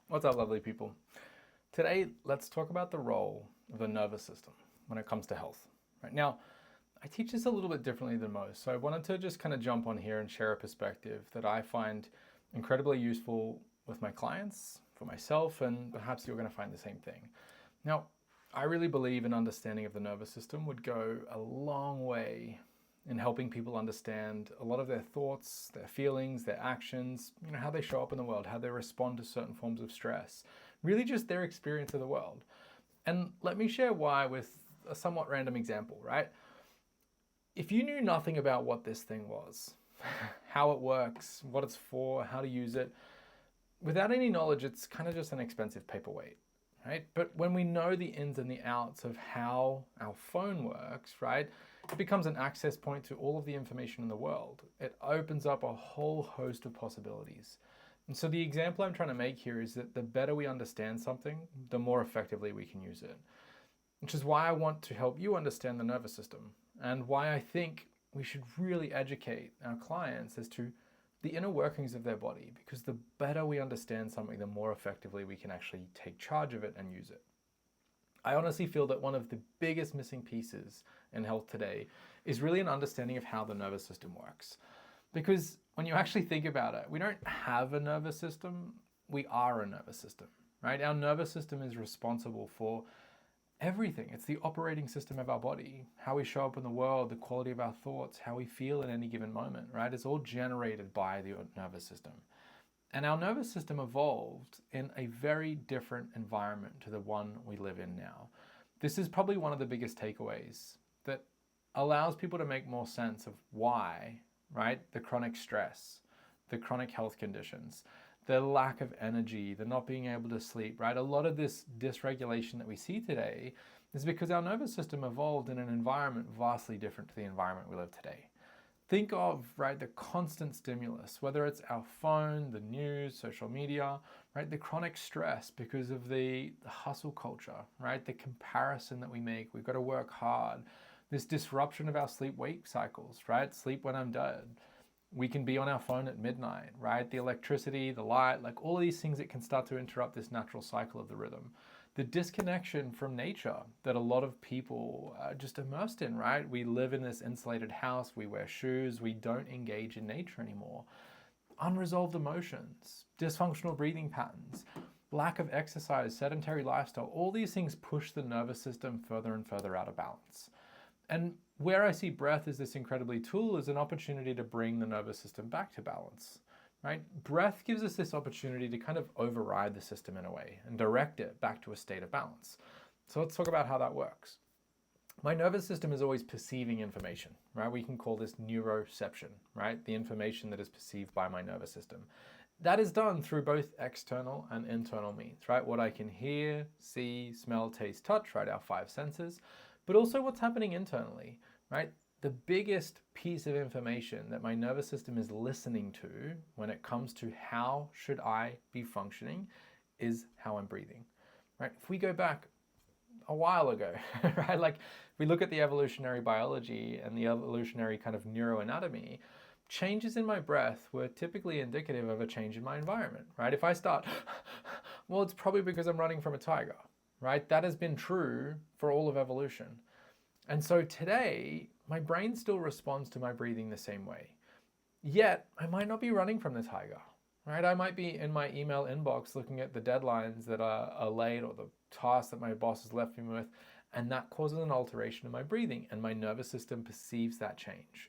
What's up, lovely people? Today, let's talk about the role of the nervous system when it comes to health. Right now, I teach this a little bit differently than most, so I wanted to just kind of jump on here and share a perspective that I find incredibly useful with my clients, for myself, and perhaps you're going to find the same thing. Now, I really believe an understanding of the nervous system would go a long way in helping people understand a lot of their thoughts, their feelings, their actions, how they show up in the world, how they respond to certain forms of stress, really just their experience of the world. And let me share why with a somewhat random example, right? If you knew nothing about what this thing was, how it works, what it's for, how to use it, without any knowledge, it's kind of just an expensive paperweight, right? But when we know the ins and the outs of how our phone works, right, it becomes an access point to all of the information in the world. It opens up a whole host of possibilities. And so the example I'm trying to make here is that the better we understand something, the more effectively we can use it. Which is why I want to help you understand the nervous system and why I think we should really educate our clients as to the inner workings of their body, because the better we understand something, the more effectively we can actually take charge of it and use it. I honestly feel that one of the biggest missing pieces in health today is really an understanding of how the nervous system works. Because when you actually think about it, we don't have a nervous system, we are a nervous system, right? Our nervous system is responsible for everything. It's the operating system of our body, how we show up in the world, the quality of our thoughts, how we feel in any given moment, right? It's all generated by the nervous system. And our nervous system evolved in a very different environment to the one we live in now. This is probably one of the biggest takeaways that allows people to make more sense of why, right? The chronic stress, the chronic health conditions, the lack of energy, the not being able to sleep, right? A lot of this dysregulation that we see today is because our nervous system evolved in an environment vastly different to the environment we live today. Think of, right, the constant stimulus, whether it's our phone, the news, social media, right, the chronic stress because of the hustle culture, right, the comparison that we make, we've got to work hard, this disruption of our sleep-wake cycles, right, sleep when I'm dead. We can be on our phone at midnight, right, the electricity, the light, like all of these things that can start to interrupt this natural cycle of the rhythm. The disconnection from nature that a lot of people are just immersed in, right? We live in this insulated house, we wear shoes, we don't engage in nature anymore. Unresolved emotions, dysfunctional breathing patterns, lack of exercise, sedentary lifestyle, all these things push the nervous system further and further out of balance. And where I see breath as this incredibly tool is an opportunity to bring the nervous system back to balance. Right? Breath gives us this opportunity to kind of override the system in a way and direct it back to a state of balance. So let's talk about how that works. My nervous system is always perceiving information, right? We can call this neuroception, right? The information that is perceived by my nervous system. That is done through both external and internal means, right? What I can hear, see, smell, taste, touch, right? Our five senses, but also what's happening internally, right? The biggest piece of information that my nervous system is listening to when it comes to how should I be functioning is how I'm breathing, right? If we go back a while ago, right? Like if we look at the evolutionary biology and the evolutionary kind of neuroanatomy, changes in my breath were typically indicative of a change in my environment, right? If I start, well, it's probably because I'm running from a tiger, right? That has been true for all of evolution. And so today, my brain still responds to my breathing the same way. Yet, I might not be running from the tiger, right? I might be in my email inbox looking at the deadlines that are late or the tasks that my boss has left me with, and that causes an alteration in my breathing, and my nervous system perceives that change.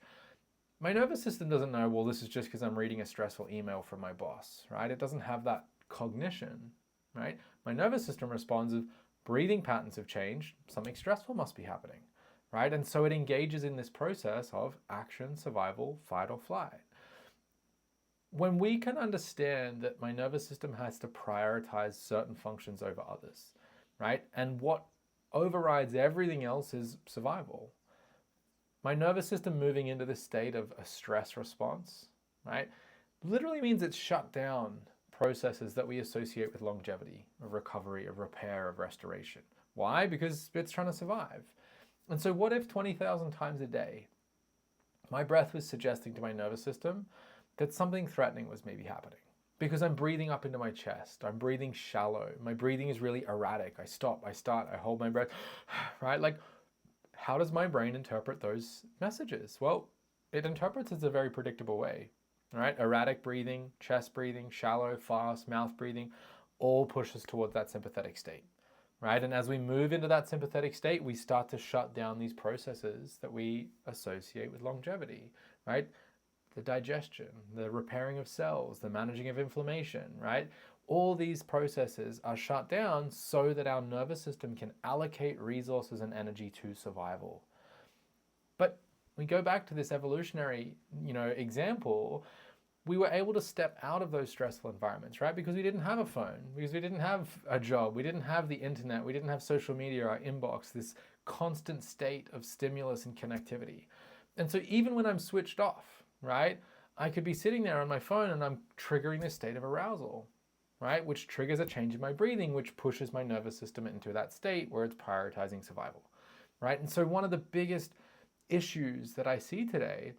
My nervous system doesn't know, well, this is just because I'm reading a stressful email from my boss, right? It doesn't have that cognition, right? My nervous system responds of breathing patterns have changed, something stressful must be happening. Right? And so it engages in this process of action, survival, fight or flight. When we can understand that my nervous system has to prioritize certain functions over others, right? And what overrides everything else is survival. My nervous system moving into this state of a stress response, right, literally means it's shut down processes that we associate with longevity, of recovery, of repair, of restoration. Why? Because it's trying to survive. And so what if 20,000 times a day, my breath was suggesting to my nervous system that something threatening was maybe happening, Because I'm breathing up into my chest. I'm breathing shallow. My breathing is really erratic. I stop, I start, I hold my breath, right? Like, how does my brain interpret those messages? Well, it interprets as a very predictable way, right? Erratic breathing, chest breathing, shallow, fast, mouth breathing, all pushes towards that sympathetic state, right? And as we move into that sympathetic state, we start to shut down these processes that we associate with longevity, right? The digestion, the repairing of cells, the managing of inflammation, right? All these processes are shut down so that our nervous system can allocate resources and energy to survival. But we go back to this evolutionary, example. We were able to step out of those stressful environments, right? Because we didn't have a phone, because we didn't have a job, we didn't have the internet, we didn't have social media, our inbox, this constant state of stimulus and connectivity. And so even when I'm switched off, right, I could be sitting there on my phone and I'm triggering this state of arousal, right, which triggers a change in my breathing, which pushes my nervous system into that state where it's prioritizing survival, right? And so one of the biggest issues that I see today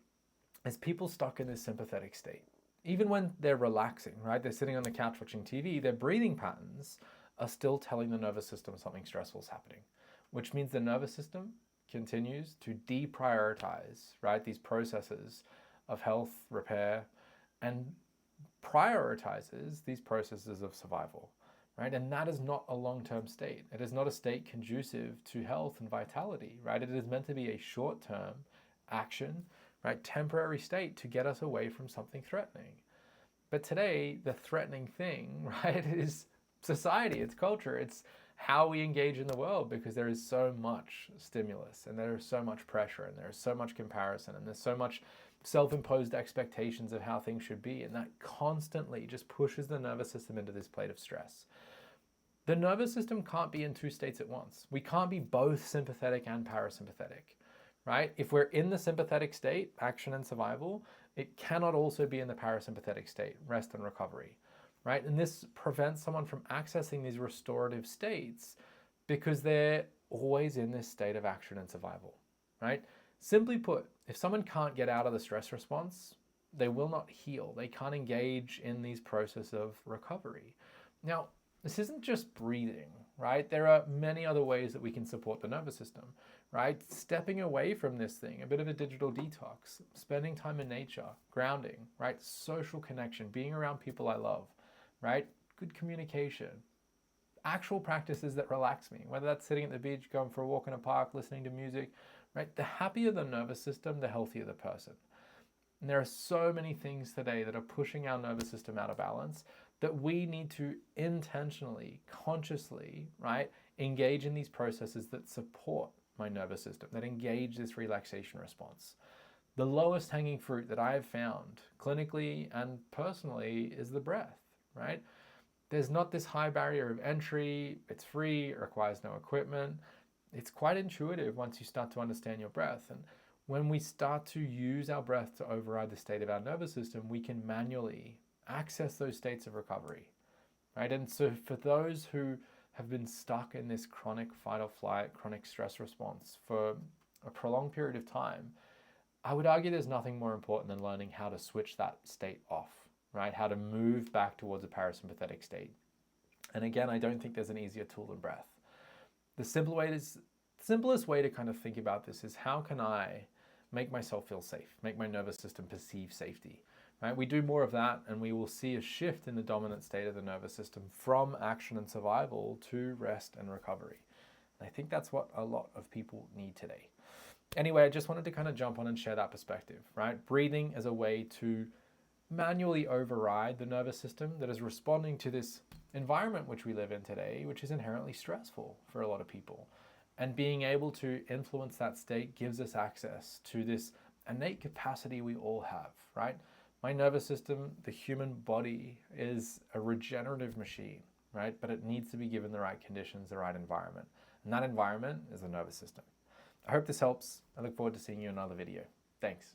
is people stuck in this sympathetic state. Even when they're relaxing, right, they're sitting on the couch watching TV, their breathing patterns are still telling the nervous system something stressful is happening, which means the nervous system continues to deprioritize, right, these processes of health, repair, and prioritizes these processes of survival, right? And that is not a long-term state. It is not a state conducive to health and vitality, right? It is meant to be a short-term action, right? Temporary state to get us away from something threatening. But today, the threatening thing, right, is society, it's culture, it's how we engage in the world, because there is so much stimulus and there is so much pressure and there is so much comparison and there's so much self-imposed expectations of how things should be, and that constantly just pushes the nervous system into this plate of stress. The nervous system can't be in two states at once. We can't be both sympathetic and parasympathetic, right? If we're in the sympathetic state, action and survival, it cannot also be in the parasympathetic state, rest and recovery, right? And this prevents someone from accessing these restorative states because they're always in this state of action and survival, right? Simply put, if someone can't get out of the stress response, they will not heal. They can't engage in these processes of recovery. Now, this isn't just breathing, right? There are many other ways that we can support the nervous system, right? Stepping away from this thing, a bit of a digital detox, spending time in nature, grounding, right? Social connection, being around people I love, right? Good communication, actual practices that relax me, whether that's sitting at the beach, going for a walk in a park, listening to music, right? The happier the nervous system, the healthier the person. And there are so many things today that are pushing our nervous system out of balance that we need to intentionally, consciously, right, engage in these processes that support my nervous system, that engage this relaxation response. The lowest hanging fruit that I have found clinically and personally is the breath, right? There's not this high barrier of entry. It's free, it requires no equipment. It's quite intuitive once you start to understand your breath. And when we start to use our breath to override the state of our nervous system, we can manually access those states of recovery, right? And so for those who have been stuck in this chronic fight or flight, chronic stress response for a prolonged period of time, I would argue there's nothing more important than learning how to switch that state off, right? How to move back towards a parasympathetic state. And again, I don't think there's an easier tool than breath. The simplest way to kind of think about this is, how can I make myself feel safe, make my nervous system perceive safety, right? We do more of that and we will see a shift in the dominant state of the nervous system from action and survival to rest and recovery. And I think that's what a lot of people need today. Anyway, I just wanted to kind of jump on and share that perspective, right? Breathing as a way to manually override the nervous system that is responding to this environment which we live in today, which is inherently stressful for a lot of people. And being able to influence that state gives us access to this innate capacity we all have, right? My nervous system, the human body, is a regenerative machine, right? But it needs to be given the right conditions, the right environment. And that environment is the nervous system. I hope this helps. I look forward to seeing you in another video. Thanks.